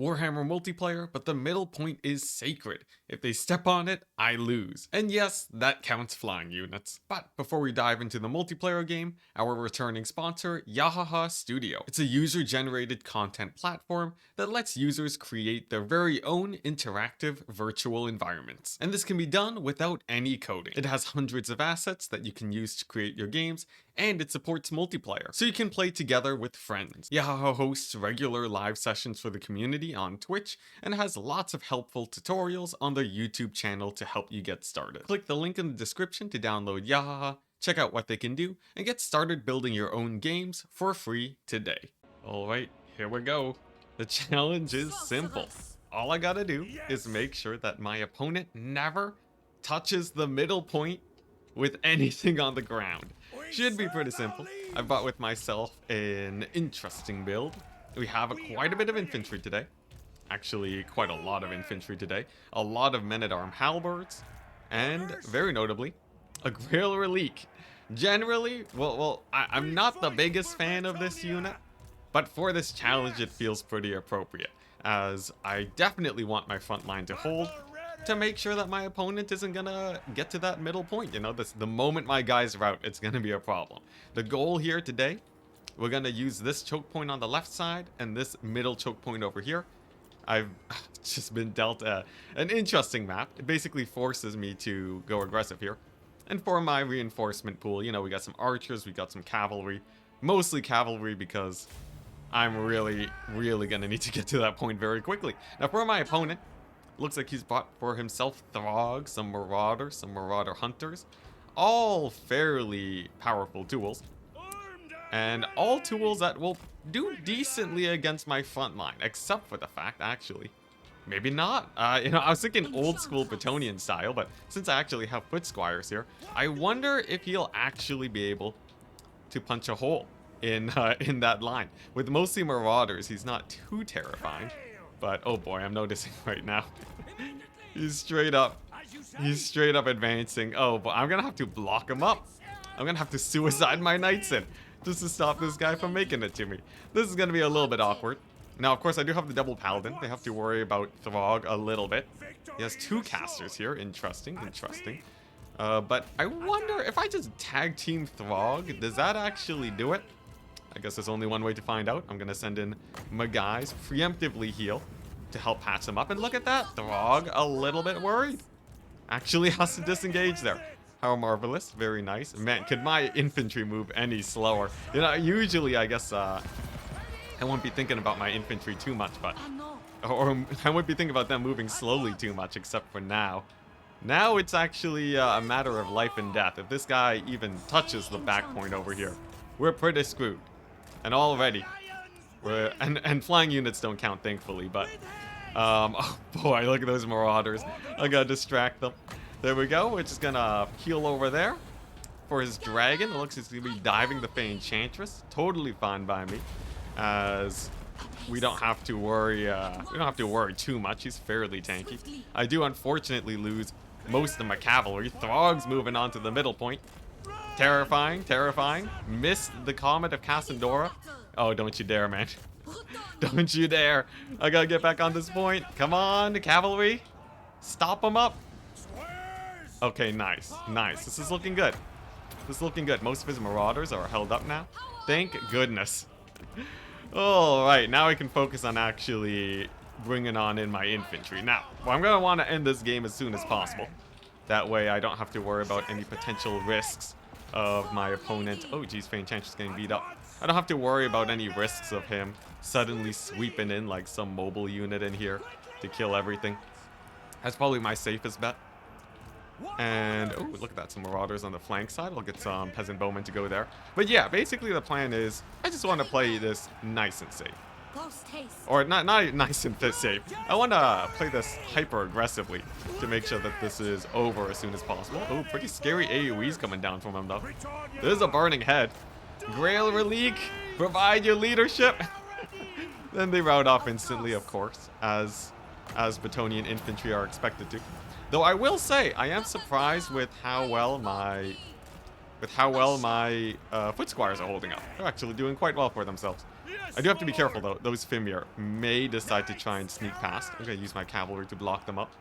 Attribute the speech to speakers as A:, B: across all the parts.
A: Warhammer multiplayer, but the middle point is sacred. If they step on it, I lose. And yes, that counts flying units. But before we dive into the multiplayer game, our returning sponsor, Yahaha Studio. It's a user-generated content platform that lets users create their very own interactive virtual environments. And this can be done without any coding. It has hundreds of assets that you can use to create your games, and it supports multiplayer, so you can play together with friends. Yahaha hosts regular live sessions for the community on Twitch, and has lots of helpful tutorials on their YouTube channel to help you get started. Click the link in the description to download Yahaha, check out what they can do, and get started building your own games for free today. Alright, here we go. The challenge is simple. All I gotta do is make sure that my opponent never touches the middle point with anything on the ground. Should be pretty simple. I brought with myself an interesting build. We have quite a bit of infantry today. Actually, quite a lot of infantry today. A lot of men-at-arm halberds. And, very notably, a Grail Relique. Generally, I'm not the biggest fan of this unit, but for this challenge it feels pretty appropriate, as I definitely want my front line to hold, to make sure that my opponent isn't gonna get to that middle point. You know, the moment my guys rout, it's gonna be a problem. The goal here today, we're gonna use this choke point on the left side and this middle choke point over here. I've just been dealt an interesting map. It basically forces me to go aggressive here. And for my reinforcement pool, you know, we got some archers, we got some cavalry. Mostly cavalry because I'm really gonna need to get to that point very quickly. Now for my opponent, looks like he's bought for himself Throg, some Marauders, some Marauder Hunters. All fairly powerful tools. And all tools that will do decently against my front line, except for the fact, actually, maybe not. You know, I was thinking old school Bretonnian style, but since I actually have foot squires here, I wonder if he'll actually be able to punch a hole in that line. With mostly Marauders, he's not too terrifying. But, oh boy, I'm noticing right now. He's straight up advancing. Oh, but I'm gonna have to block him up. I'm gonna have to suicide my knights in, just to stop this guy from making it to me. This is gonna be a little bit awkward. Now, of course, I do have the double paladin. They have to worry about Throg a little bit. He has two casters here. Interesting. But I wonder if I just tag team Throg, does that actually do it? I guess there's only one way to find out. I'm gonna send in my guys, preemptively heal to help patch them up. And look at that, Throg a little bit worried. Actually has to disengage there. How marvelous, very nice. Man, could my infantry move any slower? You know, usually I guess I won't be thinking about my infantry too much, but or I won't be thinking about them moving slowly too much, except for now. Now it's actually a matter of life and death. If this guy even touches the back point over here, we're pretty screwed. And already, and flying units don't count, thankfully, but, oh boy, look at those Marauders. I gotta distract them. There we go, we're just gonna heal over there. For his dragon, it looks like he's gonna be diving the Fey Enchantress. Totally fine by me, as we don't have to worry, too much. He's fairly tanky. I do unfortunately lose most of my cavalry. Throg's moving on to the middle point. Terrifying. Missed the Comet of Cassandora. Oh, don't you dare, man. Don't you dare. I gotta get back on this point. Come on, cavalry. Stop them up. Okay, nice. This is looking good. Most of his Marauders are held up now. Thank goodness. Alright, now I can focus on actually bringing on in my infantry. Now, I'm gonna want to end this game as soon as possible. That way I don't have to worry about any potential risks of my opponent. Oh geez, Fey Enchantress getting beat up. I don't have to worry about any risks of him suddenly sweeping in like some mobile unit in here to kill everything. That's probably my safest bet. And oh, look at that, some Marauders on the flank side. I'll get some Peasant Bowmen to go there. But yeah, basically the plan is I just want to play this nice and safe. Or not nice and safe. I want to play this hyper aggressively to make sure that this is over as soon as possible. Oh, pretty scary AoEs coming down from him though. There's a burning head. Grail Relique, provide your leadership. Then they rout off instantly, of course, as Bretonnian infantry are expected to. Though I will say, I am surprised with how well my foot squires are holding up. They're actually doing quite well for themselves. I do have to be careful, though. Those Fimir may decide to try and sneak past. I'm going to use my cavalry to block them up.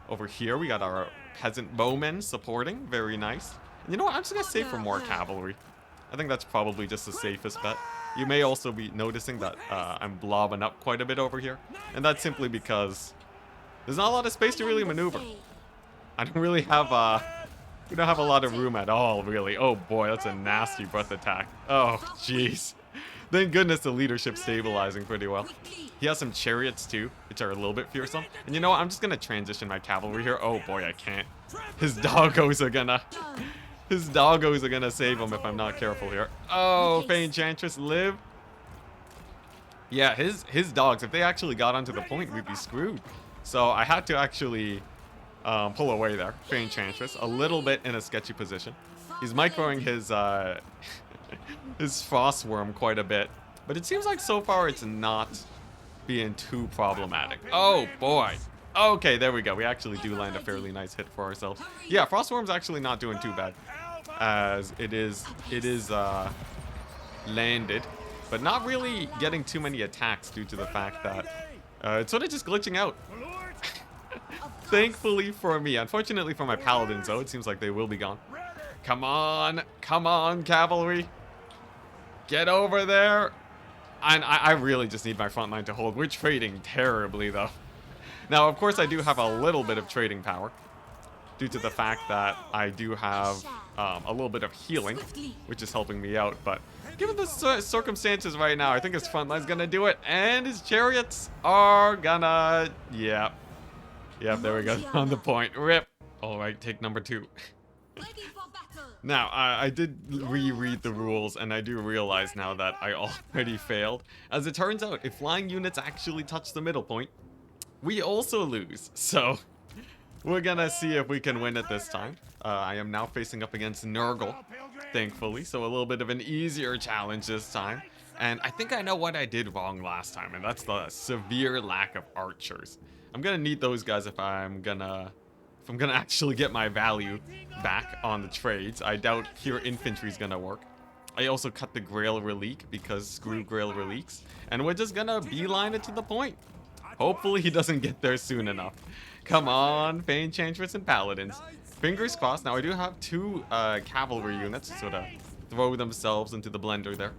A: Over here, we got our peasant bowmen supporting. Very nice. And you know what? I'm just going to save for more cavalry. I think that's probably just the safest bet. You may also be noticing that I'm blobbing up quite a bit over here. And that's simply because there's not a lot of space to really maneuver. I don't really have, we don't have a lot of room at all, really. Oh boy, that's a nasty breath attack. Oh, jeez. Thank goodness the leadership's stabilizing pretty well. He has some chariots too, which are a little bit fearsome. And you know what? I'm just gonna transition my cavalry here. Oh boy, I can't. His doggos are gonna... His doggos are gonna save him if I'm not careful here. Oh, Fey Enchantress, live. Yeah, his dogs, if they actually got onto the point, we'd be screwed. So I had to actually pull away there. Fey Enchantress, a little bit in a sketchy position. He's microing his his Frostworm quite a bit. But it seems like so far it's not being too problematic. Oh boy. Okay, there we go. We actually do land a fairly nice hit for ourselves. Yeah, Frostworm's actually not doing too bad, as it is landed, but not really getting too many attacks due to the fact that it's sort of just glitching out. Thankfully for me. Unfortunately for my paladins, though, it seems like they will be gone. Come on, cavalry. Get over there. And I really just need my front line to hold. We're trading terribly, though. Now, of course, I do have a little bit of trading power due to the fact that I do have a little bit of healing, which is helping me out. But given the circumstances right now, I think his front line's gonna do it, and his chariots are gonna... Yeah, there we go. On the point. Rip. All right, take number 2. Now, I did reread the rules, and I do realize now that I already failed. As it turns out, if flying units actually touch the middle point, we also lose. So, we're gonna see if we can win it this time. I am now facing up against Nurgle, thankfully, so a little bit of an easier challenge this time. And I think I know what I did wrong last time, and that's the severe lack of archers. I'm gonna need those guys if I'm gonna actually get my value back on the trades. I doubt pure infantry is gonna work. I also cut the Grail Relique because screw Grail Reliques, and we're just gonna beeline it to the point. Hopefully he doesn't get there soon enough. Come on, Fey Enchantress and Paladins. Fingers crossed. Now I do have 2 cavalry units to sort of throw themselves into the blender there.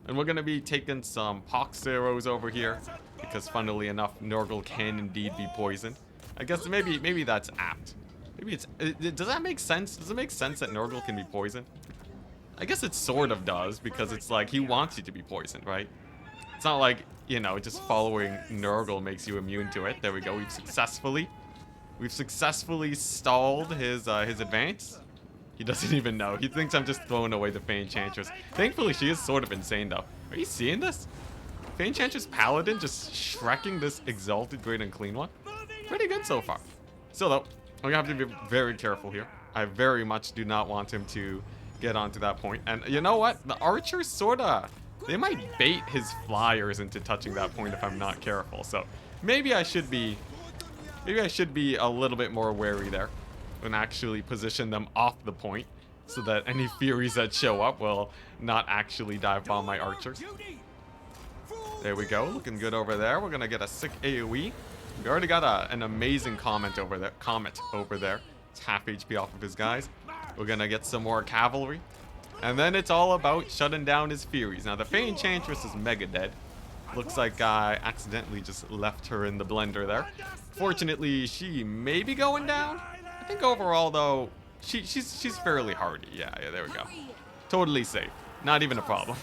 A: And we're gonna be taking some pox arrows over here because, funnily enough, Nurgle can indeed be poisoned. I guess maybe that's apt. Maybe it's... does that make sense? Does it make sense that Nurgle can be poisoned? I guess it sort of does, because it's like he wants you to be poisoned, right? It's not like, you know, just following Nurgle makes you immune to it. There we go. We've successfully stalled his advance. He doesn't even know. He thinks I'm just throwing away the Fey Enchantress. Thankfully, she is sort of insane, though. Are you seeing this? Fey Enchantress Paladin just shrekking this Exalted Great Unclean One. Pretty good so far. Still, though, I'm gonna have to be very careful here. I very much do not want him to get onto that point. And you know what? The archers sorta... They might bait his flyers into touching that point if I'm not careful. So maybe I should be a little bit more wary there and actually position them off the point so that any Furies that show up will not actually dive bomb my archers. There we go. Looking good over there. We're gonna get a sick AoE. We already got an amazing comet over there. It's half HP off of his guys. We're gonna get some more cavalry. And then it's all about shutting down his Furies. Now, the Fey Enchantress is mega dead. Looks like I accidentally just left her in the blender there. Fortunately, she may be going down. I think overall, though, she's fairly hardy. Yeah, there we go. Totally safe. Not even a problem.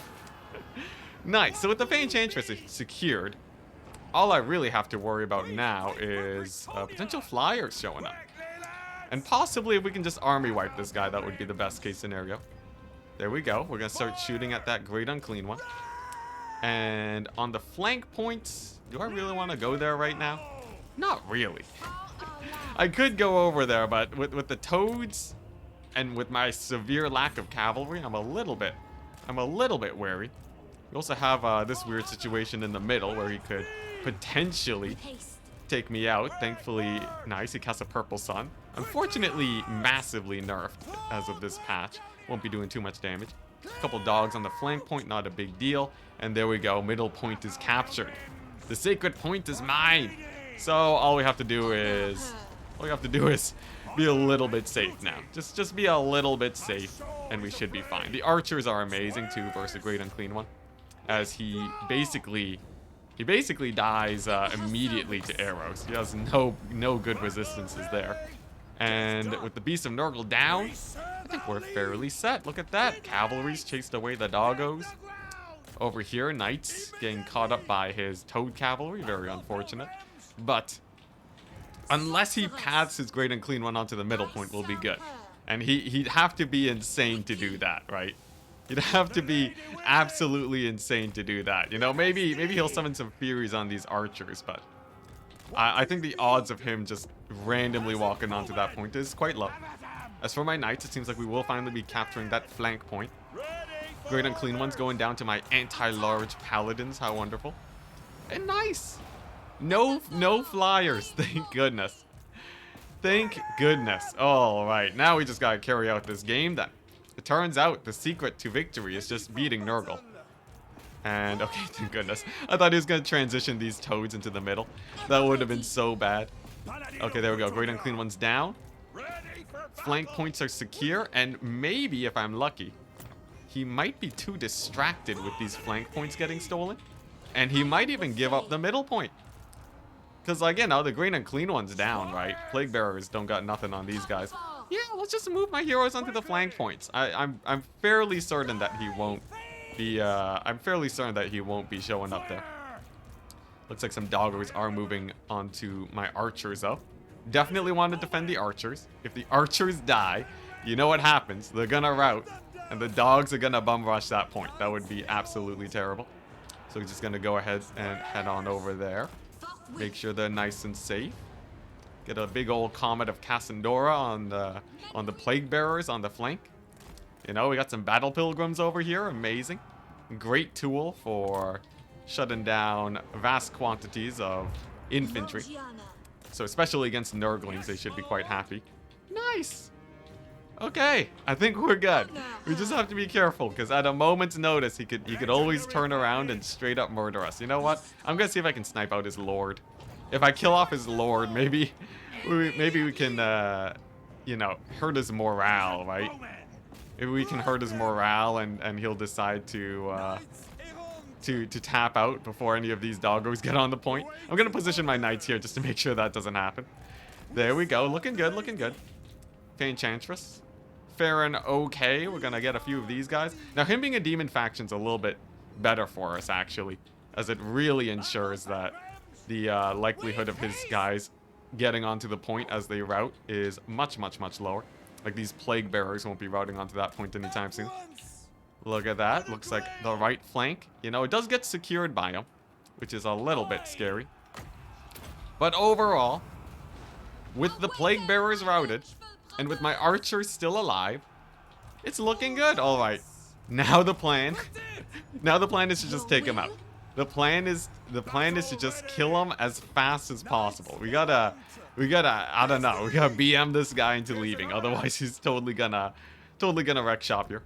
A: Nice. So with the Fey Enchantress secured, all I really have to worry about now is potential flyers showing up. And possibly if we can just army wipe this guy, that would be the best case scenario. There we go. We're going to start shooting at that Great Unclean One. And on the flank points, do I really want to go there right now? Not really. I could go over there, but with the toads and with my severe lack of cavalry, I'm a little bit wary. We also have this weird situation in the middle where he could potentially take me out. Thankfully, nice. He casts a Purple Sun. Unfortunately, massively nerfed as of this patch. Won't be doing too much damage. A couple dogs on the flank point, not a big deal. And there we go, middle point is captured. The sacred point is mine. So all we have to do is be a little bit safe now. Just be a little bit safe, and we should be fine. The archers are amazing too versus a Great Unclean One, as he basically dies immediately to arrows. He has no good resistances there. And with the Beast of Nurgle down, I think we're fairly set. Look at that. Cavalry's chased away the doggos. Over here, Knights getting caught up by his Toad Cavalry. Very unfortunate. But unless he paths his Great Unclean One onto the middle point, we'll be good. And he'd have to be insane to do that, right? He'd have to be absolutely insane to do that. You know, maybe he'll summon some Furies on these archers, but I think the odds of him just randomly walking onto that point is quite low. As for my Knights, it seems like we will finally be capturing that flank point. Great Unclean One's going down to my anti-large Paladins. How wonderful. And nice. No flyers. Thank goodness. Thank goodness. All right. Now we just got to carry out this game then. It turns out the secret to victory is just beating Nurgle. And, okay, thank goodness. I thought he was going to transition these toads into the middle. That would have been so bad. Okay, there we go. Great Unclean One's down. Flank points are secure. And maybe, if I'm lucky, he might be too distracted with these flank points getting stolen. And he might even give up the middle point. Because, like, you know, the Great Unclean One's down, right? Plague Bearers don't got nothing on these guys. Yeah, let's just move my heroes onto the flank points. I'm fairly certain that he won't be, I'm fairly certain that he won't be showing up there. Looks like some doggers are moving onto my archers, though. Definitely want to defend the archers. If the archers die, you know what happens. They're gonna rout, and the dogs are gonna bum rush that point. That would be absolutely terrible. So we're just gonna go ahead and head on over there. Make sure they're nice and safe. Get a big old comet of Cassandora on the Plague Bearers on the flank. You know, we got some Battle Pilgrims over here. Amazing. Great tool for shutting down vast quantities of infantry. So especially against Nurglings, they should be quite happy. Nice. Okay, I think we're good. We just have to be careful, because at a moment's notice, he could always turn around and straight up murder us. You know what? I'm gonna see if I can snipe out his lord. If I kill off his lord, maybe we can, you know, hurt his morale, right? Maybe we can hurt his morale, and he'll decide to tap out before any of these doggos get on the point. I'm gonna position my knights here just to make sure that doesn't happen. There we go. Looking good, looking good. Okay, Enchantress. Fair and okay. We're gonna get a few of these guys. Now, him being a demon faction's a little bit better for us, actually, as it really ensures that the likelihood of his guys getting onto the point as they rout is much lower. Like, these Plague Bearers won't be routing onto that point anytime soon. Look at that. Looks like the right flank. You know, it does get secured by him, which is a little bit scary. But overall, with the Plague Bearers routed, and with my archers still alive, it's looking good. All right. Now the plan. Now the plan is to just take him out. The plan is to just kill him as fast as possible. We gotta, I don't know, we gotta BM this guy into leaving. Otherwise, he's totally gonna wreck shop here.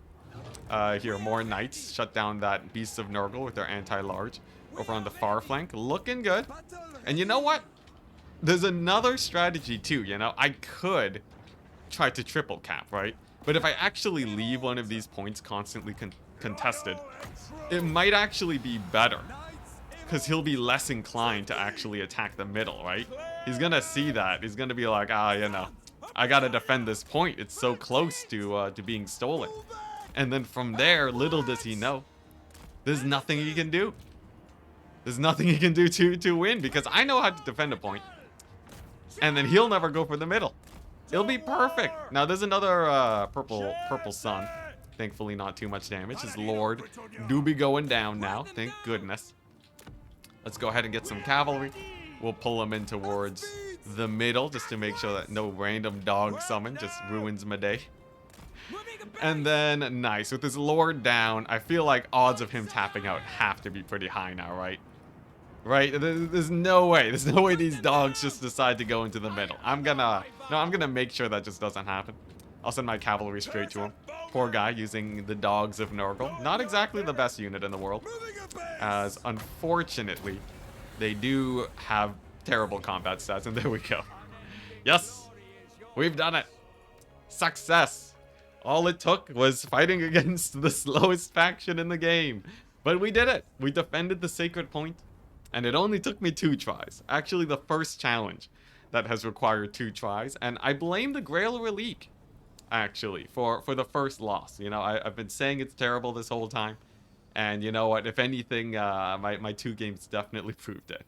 A: Here, more knights. Shut down that Beast of Nurgle with their anti-large. Over on the far flank. Looking good. And you know what? There's another strategy too, you know? I could try to triple cap, right? But if I actually leave one of these points constantly contested, it might actually be better. Because he'll be less inclined to actually attack the middle, right? He's gonna see that. He's gonna be like, you know, I gotta defend this point. It's so close to being stolen. And then from there, little does he know, there's nothing he can do. There's nothing he can do to win, because I know how to defend a point. And then he'll never go for the middle. It'll be perfect. Now, there's another purple sun. Thankfully, not too much damage. His lord do be going down now. Thank goodness. Let's go ahead and get some cavalry. We'll pull him in towards the middle just to make sure that no random dog summon just ruins my day. And then, nice. With his lord down, I feel like odds of him tapping out have to be pretty high now, right? Right? There's no way. There's no way these dogs just decide to go into the middle. I'm gonna make sure that just doesn't happen. I'll send my cavalry straight to him. Poor guy using the dogs of Nurgle. Not exactly the best unit in the world, as unfortunately, they do have terrible combat stats, and there we go. Yes, we've done it. Success. All it took was fighting against the slowest faction in the game. But we did it. We defended the sacred point, and it only took me 2 tries. Actually, the first challenge that has required 2 tries, and I blame the Grail Relique, actually, for the first loss. You know, I've been saying it's terrible this whole time, and you know what? If anything, my 2 games definitely proved it.